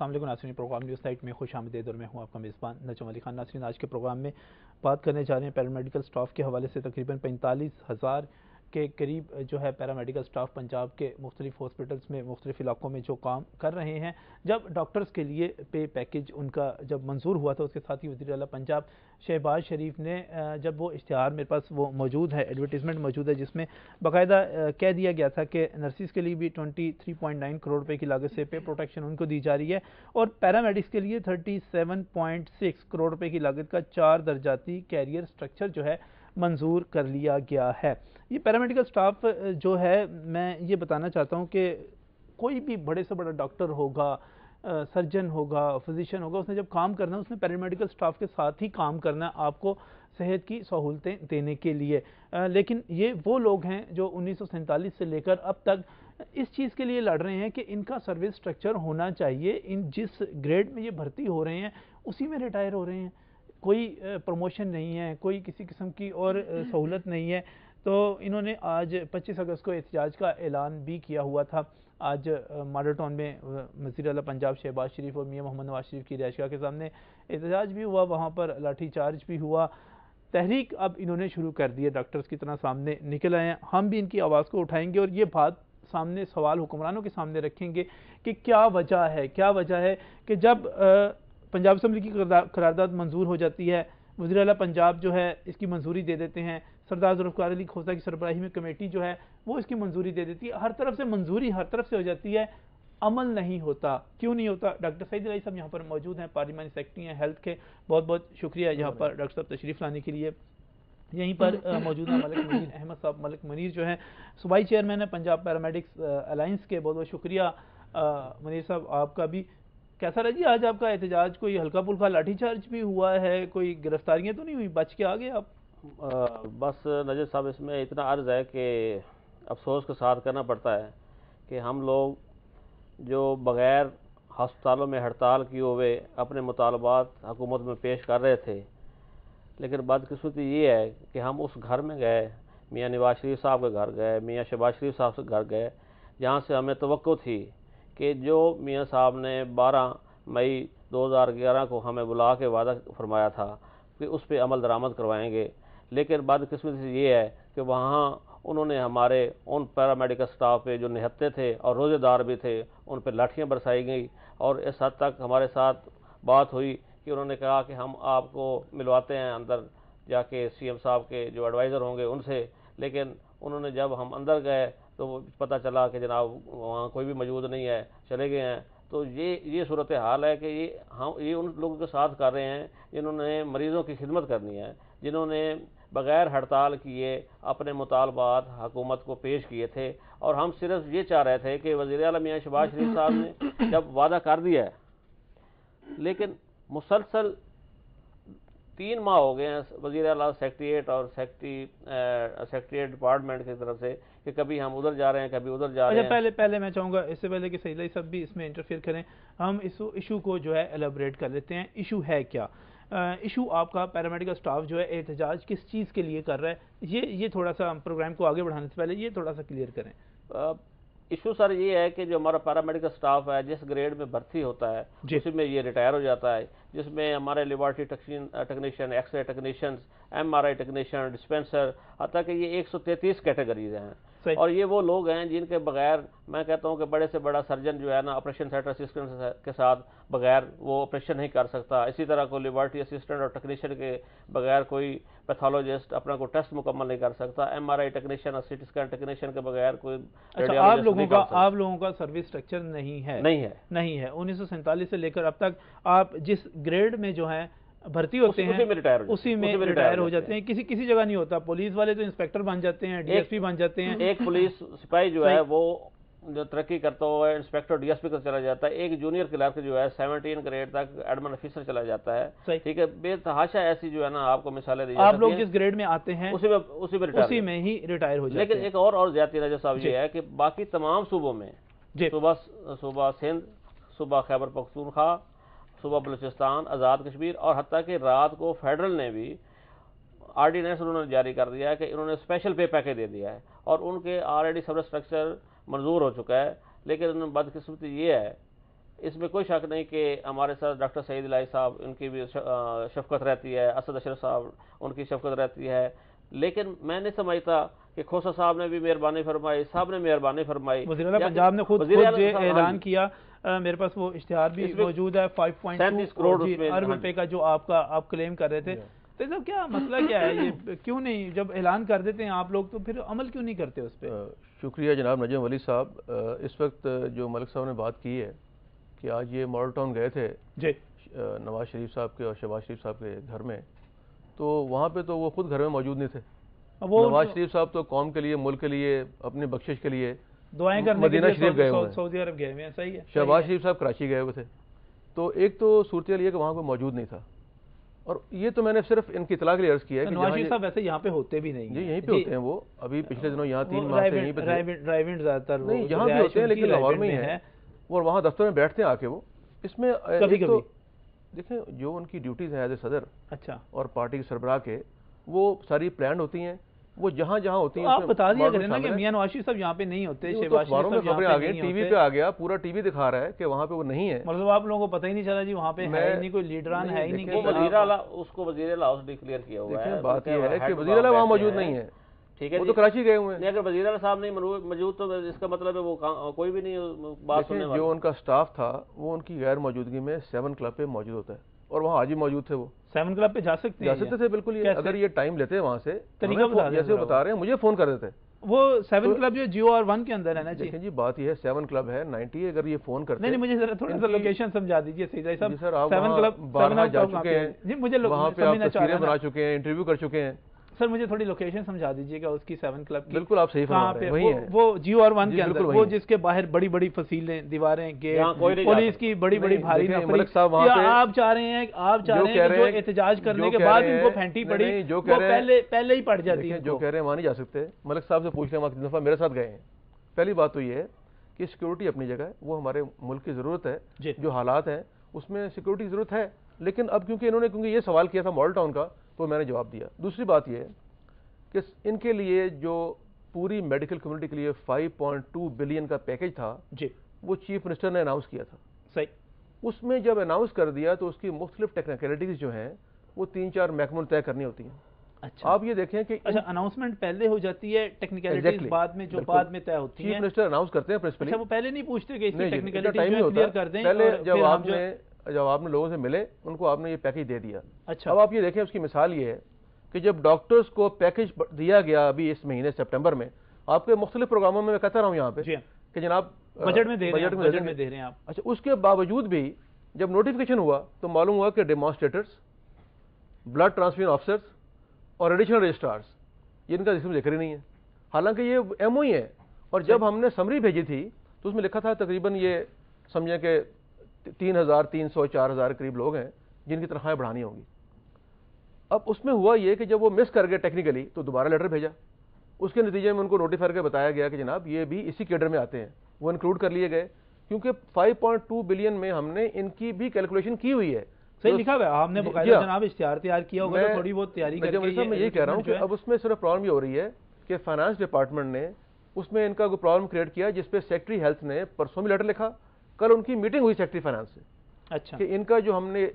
السلام علیکم ناظرین، پروگرام نیوز نائٹ میں خوش آمدید اور میں ہوں آپ کا میزبان نجم علی خان۔ ناظرین، آج کے پروگرام میں بات کرنے جا رہے ہیں پیرامیڈیکل سٹاف کے حوالے سے۔ تقریباً 45,000 کے قریب جو ہے پیرامیڈیکل سٹاف پنجاب کے مختلف ہاسپٹلز میں مختلف علاقوں میں جو کام کر رہے ہیں۔ جب ڈاکٹرز کے لیے پے پیکج ان کا جب منظور ہوا تھا، اس کے ساتھ ہی وزیر اعلیٰ پنجاب شہباز شریف نے جب وہ اشتہار میرے پاس وہ موجود ہے، ایڈورٹیزمنٹ موجود ہے، جس میں باقاعدہ کہہ دیا گیا تھا کہ نرسز کے لیے بھی 23.9 کروڑ روپے کی لاگت سے پے پروٹیکشن ان کو دی جا رہی ہے، اور پیرامیڈکس کے لیے 37.6 کروڑ روپے کی لاگت کا 4 درجاتی کیریئر سٹرکچر جو ہے منظور کر لیا گیا ہے۔ یہ پیرامیڈیکل سٹاف جو ہے، میں یہ بتانا چاہتا ہوں کہ کوئی بھی بڑے سے بڑا ڈاکٹر ہوگا، سرجن ہوگا، فزیشین ہوگا، اس نے جب کام کرنا ہے اس نے پیرامیڈیکل سٹاف کے ساتھ ہی کام کرنا ہے آپ کو صحت کی سہولتیں دینے کے لیے۔ لیکن یہ وہ لوگ ہیں جو 1947 سے لے کر اب تک اس چیز کے لیے لڑ رہے ہیں کہ ان کا سروس سٹرکچر ہونا چاہیے، ان جس گریڈ میں یہ بھرتی ہو رہے ہیں اسی میں ریٹائر ہو رہے ہیں، کوئی پروموشن نہیں ہے، کوئی کسی قسم کی اور سہولت نہیں ہے۔ تو انہوں نے آج 25 اگست کو احتجاج کا اعلان بھی کیا ہوا تھا۔ آج ماڈل ٹاؤن میں وزیر اعلیٰ پنجاب شہباز شریف اور میاں محمد نواز شریف کی رہائشگاہ کے سامنے احتجاج بھی ہوا، وہاں پر لاٹھی چارج بھی ہوا۔ تحریک اب انہوں نے شروع کر دی ہے، ڈاکٹرز کی طرح سامنے نکل آئے ہیں۔ ہم بھی ان کی آواز کو اٹھائیں گے اور یہ بات سامنے سوال حکمرانوں کے سامنے رکھیں گے کہ کیا وجہ ہے کہ جب پنجاب اسمبلی کی قرارداد منظور ہو جاتی ہے، وزیر اعلیٰ پنجاب جو ہے اس کی منظوری دے دیتے ہیں، سردار ذوالفقار علی کھوسہ کی سربراہی میں کمیٹی جو ہے وہ اس کی منظوری دے دیتی ہے، ہر طرف سے منظوری ہر طرف سے ہو جاتی ہے، عمل نہیں ہوتا۔ کیوں نہیں ہوتا؟ ڈاکٹر سعید الہی صاحب یہاں پر موجود ہیں، پارلیمانی سیکرٹری ہیں ہیلتھ کے، بہت بہت شکریہ یہاں پر ڈاکٹر صاحب تشریف لانے کے لیے۔ یہیں پر موجود ہیں ملک منیر احمد صاحب، ملک منیر جو ہیں صوبائی چیئرمین ہے پنجاب پیرامیڈکس الائنس کے، بہت بہت شکریہ منیر صاحب آپ کا بھی۔ کیسا رہا جی آج آپ کا احتجاج؟ کوئی ہلکا پھلکا لاٹھی چارج بھی ہوا ہے؟ کوئی گرفتاریاں تو نہیں ہوئی؟ بچ کے آگے آپ؟ بس نجیب صاحب، اس میں اتنا عرض ہے کہ افسوس کے ساتھ کرنا پڑتا ہے کہ ہم لوگ جو بغیر ہسپتالوں میں ہڑتال کیے ہوئے اپنے مطالبات حکومت میں پیش کر رہے تھے، لیکن بدقسمتی یہ ہے کہ ہم اس گھر میں گئے، میاں نواز شریف صاحب کے گھر گئے، میاں شہباز شریف صاحب کے گھر گئے، جہاں سے ہمیں توقع تھی کہ جو میاں صاحب نے 12 مئی 2011 کو ہمیں بلا کے وعدہ فرمایا تھا کہ اس پہ عمل درآمد کروائیں گے، لیکن بدقسمتی سے یہ ہے کہ وہاں انہوں نے ہمارے ان پیرامیڈیکل سٹاف پہ جو نہتے تھے اور روزے دار بھی تھے ان پہ لاٹھیاں برسائی گئی، اور اس حد تک ہمارے ساتھ بات ہوئی کہ انہوں نے کہا کہ ہم آپ کو ملواتے ہیں اندر جا کے سی ایم صاحب کے جو ایڈوائزر ہوں گے ان سے، لیکن انہوں نے جب ہم اندر گئے تو پتہ چلا کہ جناب وہاں کوئی بھی موجود نہیں ہے، چلے گئے ہیں۔ تو یہ صورتحال ہے کہ یہ ان لوگوں کے ساتھ کر رہے ہیں جنہوں نے مریضوں کی خدمت کرنی ہے، جنہوں نے بغیر ہڑتال کیے اپنے مطالبات حکومت کو پیش کیے تھے، اور ہم صرف یہ چاہ رہے تھے کہ وزیر اعلیٰ میاں شہباز شریف صاحب نے جب وعدہ کر دیا ہے، لیکن مسلسل 3 ماہ ہو گئے ہیں وزیر اعلیٰ سیکریٹریٹ اور سیکریٹریٹ ڈپارٹمنٹ کی طرف سے کہ کبھی ہم ادھر جا رہے ہیں، کبھی ادھر جا رہے ہیں۔ پہلے میں چاہوں گا اس سے پہلے کہ سعید علی صاحب بھی اس میں انٹرفیئر کریں، ہم اس ایشو کو جو ہے ایلیبریٹ کر لیتے ہیں۔ ایشو ہے کیا؟ ایشو آپ کا پیرامیڈیکل سٹاف جو ہے احتجاج کس چیز کے لیے کر رہا ہے، یہ تھوڑا سا پروگرام کو آگے بڑھانے سے پہلے یہ تھوڑا سا کلیئر کریں۔ ایشو سر یہ ہے کہ جو ہمارا پیرامیڈیکل سٹاف ہے جس گریڈ میں بھرتی ہوتا ہے اسی میں یہ ریٹائر ہو جاتا ہے، جس میں ہمارے laboratory technician, X ray technicians, M R I technician, dispenser, حتیٰ کہ یہ 133 کیٹیگریز ہیں، اور یہ وہ لوگ ہیں جن کے بغیر میں کہتا ہوں کہ بڑے سے بڑا سرجن جو ہے نا آپریشن تھیٹر اسسٹنٹ کے ساتھ بغیر وہ آپریشن نہیں کر سکتا، اسی طرح کوئی لیبارٹری اسسٹنٹ اور ٹیکنیشین کے بغیر کوئی پیتھولوجسٹ اپنا کوئی ٹیسٹ مکمل نہیں کر سکتا، ایم آر آئی ٹیکنیشین اور سی ٹی اسکین ٹیکنیشین کے بغیر کوئی آپ لوگوں کا سروس اسٹرکچر نہیں ہے 1947 سے لے کر اب تک آپ جس گریڈ میں جو ہے بھرتی ہوتے ہیں اسی میں ریٹائر ہو جاتے ہیں، کسی جگہ نہیں ہوتا۔ پولیس والے تو انسپیکٹر بن جاتے ہیں، ڈی ایس پی بن جاتے ہیں، ایک پولیس سپاہی جو ہے وہ جو ترقی کرتا ہوا ہے انسپیکٹر ڈی ایس پی کا چلا جاتا ہے، ایک جونیئر کلرک جو ہے 17 گریڈ تک ایڈمن آفیسر چلا جاتا ہے، ٹھیک ہے، بے تحاشا ایسی جو ہے نا آپ کو مثالیں دی جاتی ہیں۔ آپ لوگ جس گریڈ میں آتے ہیں اسی میں ہی ریٹائر ہو جاتے ہیں۔ لیکن ایک اور زیادتی نجر صاحب یہ ہے کہ باقی تمام صوبوں میں، صوبہ سندھ، صوبہ خیبر پختونخوا، صوبہ بلوچستان، آزاد کشمیر، اور حتیٰ کہ رات کو فیڈرل نے بھی آرڈیننس انہوں نے جاری کر دیا ہے کہ انہوں نے اسپیشل پے پیکج دے دیا ہے، اور ان کے آلریڈی سروس اسٹرکچر منظور ہو چکا ہے، لیکن بدقسمتی یہ ہے اس میں کوئی شک نہیں کہ ہمارے ساتھ ڈاکٹر سعید الہی صاحب، ان کی بھی شفقت رہتی ہے، اسد اشرف صاحب ان کی شفقت رہتی ہے، لیکن میں نہیں سمجھتا کہ کھوسا صاحب نے بھی مہربانی فرمائی، صاحب نے مہربانی فرمائی. وزیر اعلیٰ پنجاب نے خود اعلان کیا، میرے پاس وہ اشتہار بھی موجود ہے، 5.2 کروڑ ارب روپے کا جو آپ کلیم کر رہے تھے. تو صاحب کیا مسئلہ کیا ہے یہ؟ کیوں نہیں جب اعلان کر دیتے ہیں آپ لوگ تو پھر عمل کیوں نہیں کرتے اس پہ؟ شکریہ جناب نجم ولی صاحب. اس وقت جو ملک صاحب نے بات کی ہے کہ آج یہ ماڈل ٹاؤن گئے تھے جی نواز شریف صاحب کے اور شہباز شریف صاحب کے گھر میں، تو وہاں پہ تو وہ خود گھر میں موجود نہیں تھے. نواز شریف صاحب تو قوم کے لیے، ملک کے لیے، اپنی بخشش کے لیے دعائیں کرنے مدینہ شریف گئے ہوئے ہیں، سعودی عرب گئے ہوئے ہیں. صحیح ہے. شہباز شریف صاحب کراچی گئے ہوئے تھے. تو ایک تو صورتحال یہ کہ وہاں کوئی موجود نہیں تھا، اور یہ تو میں نے صرف ان کی اطلاع کے لیے عرض کیا ہے کہ نواز شریف صاحب ویسے یہاں پہ ہوتے بھی نہیں ہیں. جی یہیں پہ ہوتے ہیں، وہ ابھی پچھلے دنوں یہاں 3 ماہ سے یہیں پہ ڈرائیونگ زیادہ تر نہیں یہاں بھی ہوتے ہیں، لیکن لاہور میں ہی ہیں، اور وہاں دفتر میں بیٹھتے ہیں آ کے. وہ اس میں کبھی کبھی دیکھیں جو ان کی ڈیوٹیز ہیں ایز اے صدر اچھا اور پارٹی کے سربراہ کے، وہ ساری پلانڈ ہوتی ہیں، وہ جہاں جہاں ہوتی ہیں. آپ بتا دیا کریں نا کہ میاں نواز شریف صاحب یہاں پہ نہیں ہوتے، شہباز شریف صاحب خبریں آ گئی، ٹی وی پہ آ گیا، پورا ٹی وی دکھا رہا ہے کہ وہاں پہ وہ نہیں ہے. مطلب آپ لوگوں کو پتہ ہی نہیں چلا جی وہاں پہ ہے ہی نہیں، کوئی لیڈران ہے ہی نہیں. وہ وزیر اعلیٰ، اس کو وزیر اعلیٰ ہاؤس ڈکلیئر کیا ہوا ہے. بات یہ ہے کہ وزیر اعلیٰ وہاں موجود نہیں ہے، ٹھیک ہے، وہ تو کراچی گئے ہوئے ہیں. اگر وزیر اعلیٰ صاحب نہیں موجود تو اس کا مطلب ہے وہ کوئی بھی نہیں بات سننے والا. جو ان کا سٹاف تھا وہ ان کی غیر موجودگی میں 7 کلب پہ موجود ہوتا ہے، اور وہاں آج ہی موجود تھے. وہ 7 کلب پہ جا سکتے تھے بالکل. یہ اگر یہ ٹائم لیتے وہاں سے، جیسے وہ بتا رہے ہیں مجھے فون کر دیتے. وہ 7 کلب جو جیو اور 1 کے اندر ہے نا جی. دیکھیں جی بات یہ ہے 7 کلب ہے 90، اگر یہ فون کرتے نہیں مجھے ذرا تھوڑا سا لوکیشن سمجھا دیجیے سعید صاحب. جی سر، آپ 7 کلب بارہا جا چکے ہیں جی، مجھے وہاں پہ آپ تصویریں بنا چکے ہیں، انٹرویو کر چکے ہیں. سر مجھے تھوڑی لوکیشن سمجھا دیجیے گا اس کی 7 کلب کی. بالکل آپ صحیح فرما رہے ہیں، وہی ہے وہ جیو اور 1 کے اندر، وہ جس کے باہر بڑی بڑی فصیلیں، دیواریں، گیٹ، پولیس کی بڑی بڑی بھاری نفری. آپ چاہ رہے ہیں جو احتجاج کرنے کے بعد ان کو پھینٹی پڑی وہ پہلے ہی پڑ جاتی ہے. جو کہہ رہے ہیں وہاں نہیں جا سکتے. ملک صاحب سے پوچھ لیں، وہاں کتنی دفعہ میرے ساتھ گئے ہیں. پہلی بات تو یہ ہے کہ سیکورٹی اپنی جگہ ہے، وہ ہمارے ملک کی ضرورت ہے. جو حالات ہیں اس میں سیکورٹی کی ضرورت ہے، لیکن اب کیونکہ یہ سوال کیا تھا ماڈل ٹاؤن کا تو میں نے جواب دیا. دوسری بات یہ ہے کہ ان کے لیے جو پوری میڈیکل کمیونٹی کے لیے 5.2 بلین کا پیکج تھا جی، وہ چیف منسٹر نے اناؤنس کیا تھا. صحیح. اس میں جب اناؤنس کر دیا تو اس کی مختلف ٹیکنیکلٹیز جو ہیں وہ 3-4 محکموں طے کرنی ہوتی ہیں. اچھا، آپ یہ دیکھیں کہ اناؤنسمنٹ پہلے ہو جاتی ہے، ٹیکنیکلٹیز بعد میں جو بعد میں طے ہوتی ہیں. چیف منسٹر اناؤنس کرتے ہیں پرنسپلی. اچھا، وہ پہلے نہیں پوچھتے کہ اس کی ٹیکنیکلٹیز کلیئر کر دیں؟ پہلے جب آپ نے لوگوں سے ملے ان کو آپ نے یہ پیکج دے دیا. اچھا، اب آپ یہ دیکھیں اس کی مثال یہ ہے کہ جب ڈاکٹرز کو پیکج دیا گیا ابھی اس مہینے سپٹمبر میں، آپ کے مختلف پروگراموں میں کہتا رہا ہوں یہاں پہ کہ جناب بجٹ میں دے رہے ہیں آپ. اچھا، اس کے باوجود بھی جب نوٹیفیکیشن ہوا تو معلوم ہوا کہ ڈیمانسٹریٹرز، بلڈ ٹرانسفیوژن آفیسرز اور ایڈیشنل رجسٹرارز، ان کا ذکر ہی نہیں ہے، حالانکہ یہ ایم او ہی ہے. اور جب ہم نے سمری بھیجی تھی تو اس میں لکھا تھا تقریباً یہ سمجھیں کہ 3,300-4,000 قریب لوگ ہیں جن کی تنخواہیں بڑھانی ہوں گی. اب اس میں ہوا یہ کہ جب وہ مس کر گئے ٹیکنیکلی تو دوبارہ لیٹر بھیجا. اس کے نتیجے میں ان کو نوٹیفائی کر کے بتایا گیا کہ جناب یہ بھی اسی کیڈر میں آتے ہیں، وہ انکلوڈ کر لیے گئے کیونکہ 5.2 بلین میں ہم نے ان کی بھی کیلکولیشن کی ہوئی ہے. صحیح لکھا ہوا ہے، آپ نے باقاعدہ جناب اشتہار تیار کیا ہوگا، تھوڑی بہت تیاری کر کے. میں یہی کہہ رہا ہوں کہ اب اس میں صرف پرابلم یہ ہو رہی ہے کہ فائنانس ڈپارٹمنٹ نے اس میں ان کا کوئی پرابلم کریٹ کیا، جس پہ سیکٹری ہیلتھ نے پرسوں بھی لیٹر لکھا، کل ان کی میٹنگ ہوئی سیکٹری فائنانس سے. اچھا، کہ ان کا جو ہم نے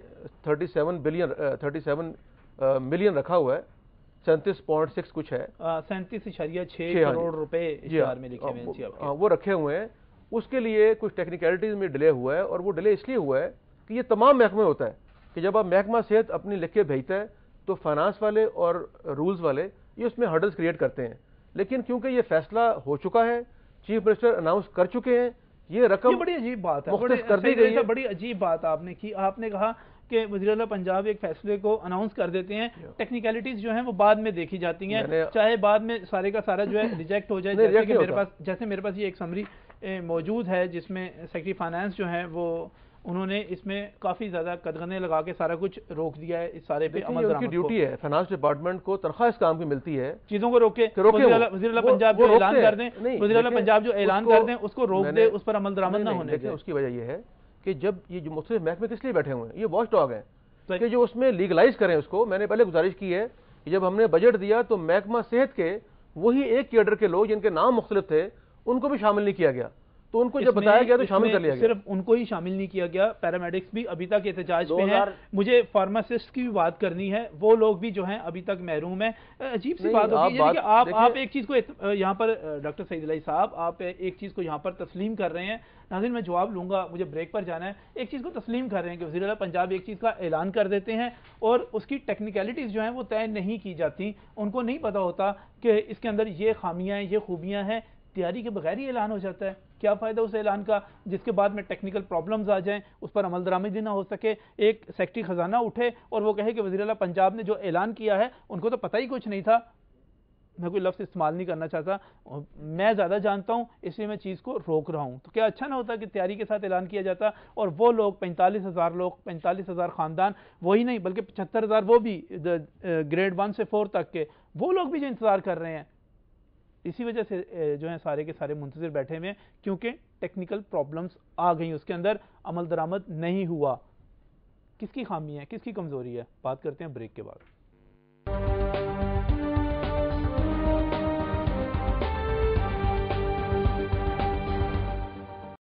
37 ملین رکھا ہوا ہے، 37.6 کچھ ہے، 37.6 کروڑ روپے اشتہار میں لکھے ہوئے ہیں، وہ رکھے ہوئے ہیں. اس کے لیے کچھ ٹیکنیکلٹیز میں ڈیلے ہوا ہے، اور وہ ڈیلے اس لیے ہوا ہے کہ یہ تمام محکمے ہوتا ہے کہ جب آپ محکمہ صحت اپنی لکھ کے بھیجتا ہے تو فائنانس والے اور رولز والے یہ اس میں ہرڈلز کریٹ کرتے ہیں. لیکن کیونکہ یہ فیصلہ ہو چکا ہے، چیف منسٹر اناؤنس کر چکے ہیں، یہ رقم بڑی عجیب بات ہے، مختص کر دی گئی ہے. بڑی عجیب بات آپ نے کی. آپ نے کہا کہ وزیر اعلیٰ پنجاب ایک فیصلے کو اناؤنس کر دیتے ہیں، ٹیکنیکلٹیز جو ہیں وہ بعد میں دیکھی جاتی ہیں، چاہے بعد میں سارے کا سارا جو ہے ریجیکٹ ہو جائے. جیسے میرے پاس یہ ایک سمری موجود ہے جس میں سیکرٹری فائنانس جو ہیں وہ انہوں نے اس میں کافی زیادہ قدغنے لگا کے سارا کچھ روک دیا ہے. اس سارے پہ عمل درآمد کی ڈیوٹی ہے، فائنانس ڈپارٹمنٹ کو تنخواہ اس کام کی ملتی ہے، چیزوں کو روکے. وزیر اعلیٰ پنجاب جو اعلان کر دیں، وزیر اعلیٰ پنجاب جو اعلان کر دیں اس کو روک دے، اس پر عمل درآمد نہ ہونے دے. اس کی وجہ یہ ہے کہ جب یہ جو مختلف محکمے کس لیے بیٹھے ہوئے ہیں، یہ واچ ڈاگ ہیں کہ جو اس میں لیگلائز کریں اس کو. میں نے پہلے گزارش کی ہے کہ جب ہم نے بجٹ دیا تو محکمہ صحت کے وہی ایک کیڈر کے لوگ جن کے نام مختلف تھے ان کو بھی شامل نہیں کیا گیا. تو ان کو جب بتایا گیا تو شامل کر لیا گیا. صرف ان کو ہی شامل نہیں کیا گیا, پیرامیڈکس بھی ابھی تک احتجاج پہ ہیں. مجھے فارماسسٹ کی بھی بات کرنی ہے, وہ لوگ بھی جو ہیں ابھی تک محروم ہیں. عجیب سی بات ہوتی ہے کہ آپ ایک چیز کو یہاں پر ڈاکٹر سعید الہی صاحب, آپ ایک چیز کو یہاں پر تسلیم کر رہے ہیں. ناظرین میں جواب لوں گا, مجھے بریک پر جانا ہے. ایک چیز کو تسلیم کر رہے ہیں کہ وزیر اعلیٰ پنجاب ایک چیز کا اعلان کر دیتے ہیں اور اس کی ٹیکنیکلٹیز جو ہیں وہ طے نہیں کی جاتی. ان کو نہیں پتا ہوتا کہ اس کے اندر یہ خامیاں ہیں, یہ خوبیاں ہیں. تیاری کے بغیر ہی اعلان ہو جاتا ہے. کیا فائدہ اس اعلان کا جس کے بعد میں ٹیکنیکل پرابلمز آ جائیں, اس پر عمل درآمدی نہ ہو سکے. ایک سیکٹری خزانہ اٹھے اور وہ کہے کہ وزیر اعلیٰ پنجاب نے جو اعلان کیا ہے ان کو تو پتہ ہی کچھ نہیں تھا. میں کوئی لفظ استعمال نہیں کرنا چاہتا, میں زیادہ جانتا ہوں اس لیے میں چیز کو روک رہا ہوں. تو کیا اچھا نہ ہوتا کہ تیاری کے ساتھ اعلان کیا جاتا اور وہ لوگ 45,000 لوگ, 45,000 خاندان, وہی نہیں بلکہ 75,000 وہ بھی گریڈ 1 سے 4 تک کے وہ لوگ بھی جو انتظار کر رہے ہیں. اسی وجہ سے جو ہیں سارے کے سارے منتظر بیٹھے ہوئے کیونکہ ٹیکنیکل پرابلمز آ گئیں, اس کے اندر عمل درآمد نہیں ہوا. کس کی خامی ہے, کس کی کمزوری ہے, بات کرتے ہیں بریک کے بعد.